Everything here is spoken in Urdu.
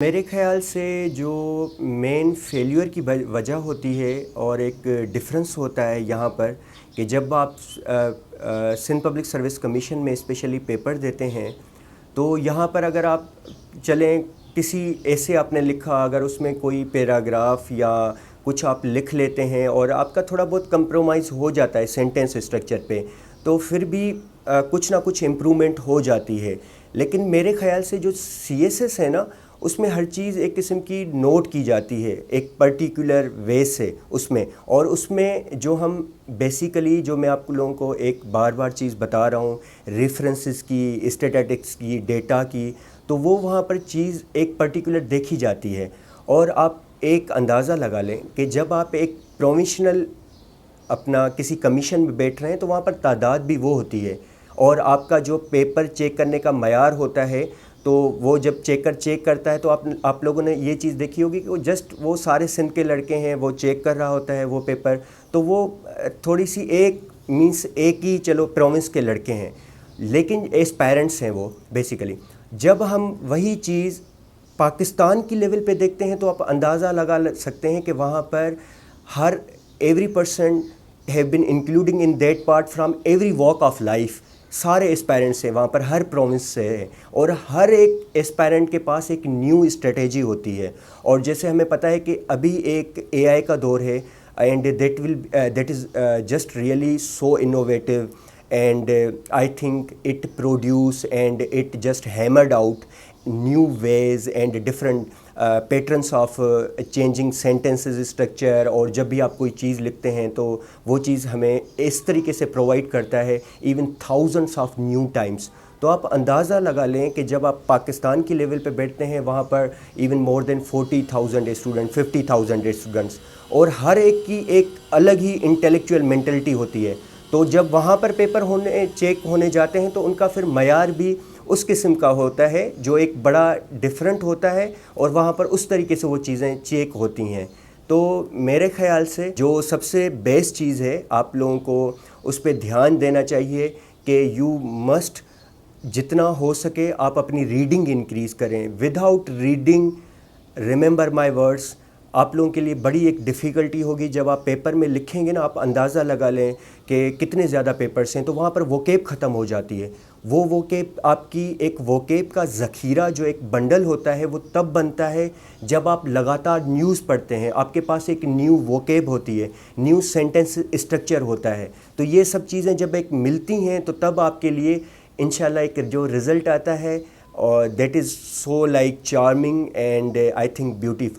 میرے خیال سے جو مین فیلیور کی وجہ ہوتی ہے اور ایک ڈفرنس ہوتا ہے یہاں پر کہ جب آپ سندھ پبلک سروس کمیشن میں اسپیشلی پیپر دیتے ہیں تو یہاں پر اگر آپ چلیں کسی ایسے آپ نے لکھا، اگر اس میں کوئی پیراگراف یا کچھ آپ لکھ لیتے ہیں اور آپ کا تھوڑا بہت کمپرومائز ہو جاتا ہے سینٹنس اسٹرکچر پہ، تو پھر بھی کچھ نہ کچھ امپرومنٹ ہو جاتی ہے. لیکن میرے خیال سے جو سی ایس ایس ہے نا، اس میں ہر چیز ایک قسم کی نوٹ کی جاتی ہے ایک پرٹیکولر وے سے اس میں، اور اس میں جو ہم بیسیکلی جو میں آپ لوگوں کو ایک بار بار چیز بتا رہا ہوں، ریفرنسز کی، اسٹیٹسٹکس کی، ڈیٹا کی، تو وہ وہاں پر چیز ایک پرٹیکولر دیکھی جاتی ہے. اور آپ ایک اندازہ لگا لیں کہ جب آپ ایک پروونشنل اپنا کسی کمیشن میں بیٹھ رہے ہیں تو وہاں پر تعداد بھی وہ ہوتی ہے، اور آپ کا جو پیپر چیک کرنے کا معیار ہوتا ہے، تو وہ جب چیکر چیک کرتا ہے تو آپ لوگوں نے یہ چیز دیکھی ہوگی کہ وہ سارے سندھ کے لڑکے ہیں، وہ چیک کر رہا ہوتا ہے وہ پیپر، تو وہ تھوڑی سی ایک ہی چلو پروونس کے لڑکے ہیں، لیکن ایسپائرنٹس ہیں وہ بیسیکلی. جب ہم وہی چیز پاکستان کی لیول پہ دیکھتے ہیں تو آپ اندازہ لگا سکتے ہیں کہ وہاں پر ہر every person have been including in that part from every walk of life. سارے ایسپائرنٹس ہیں وہاں پر، ہر پروونس سے ہیں، اور ہر ایک ایسپائرنٹ کے پاس ایک نیو اسٹریٹجی ہوتی ہے. اور جیسے ہمیں پتہ ہے کہ ابھی ایک اے آئی کا دور ہے، and that is just really so innovative, and I think it produce and it just hammered out new ways and different patterns of changing sentences structure. اور جب بھی آپ کوئی چیز لکھتے ہیں تو وہ چیز ہمیں اس طریقے سے پرووائڈ کرتا ہے even thousands of new Times. تو آپ اندازہ لگا لیں کہ جب آپ پاکستان کی لیول پہ بیٹھتے ہیں وہاں پر ایون مور دین 40,000 اسٹوڈنٹ، 50,000 اسٹوڈنٹس، اور ہر ایک کی ایک الگ ہی انٹلیکچوئل مینٹلٹی ہوتی ہے. تو جب وہاں پر پیپر چیک ہونے جاتے ہیں تو ان کا پھر معیار بھی اس قسم کا ہوتا ہے جو ایک بڑا ڈفرینٹ ہوتا ہے، اور وہاں پر اس طریقے سے وہ چیزیں چیک ہوتی ہیں. تو میرے خیال سے جو سب سے بیسٹ چیز ہے، آپ لوگوں کو اس پہ دھیان دینا چاہیے کہ یو مسٹ جتنا ہو سکے آپ اپنی ریڈنگ انکریز کریں. With out reading, remember my words, آپ لوگوں کے لیے بڑی ایک ڈیفیکلٹی ہوگی. جب آپ پیپر میں لکھیں گے نا، آپ اندازہ لگا لیں کہ کتنے زیادہ پیپرس ہیں، تو وہاں پر ووکیب ختم ہو جاتی ہے. وہ ووکیب آپ کی ایک ووکیب کا ذخیرہ جو ایک بنڈل ہوتا ہے وہ تب بنتا ہے جب آپ لگاتار نیوز پڑھتے ہیں. آپ کے پاس ایک نیو ووکیب ہوتی ہے، نیو سینٹنس اسٹرکچر ہوتا ہے. تو یہ سب چیزیں جب ایک ملتی ہیں تو تب آپ کے لیے انشاءاللہ ایک جو رزلٹ آتا ہے، اور that is so like charming and I think beautiful.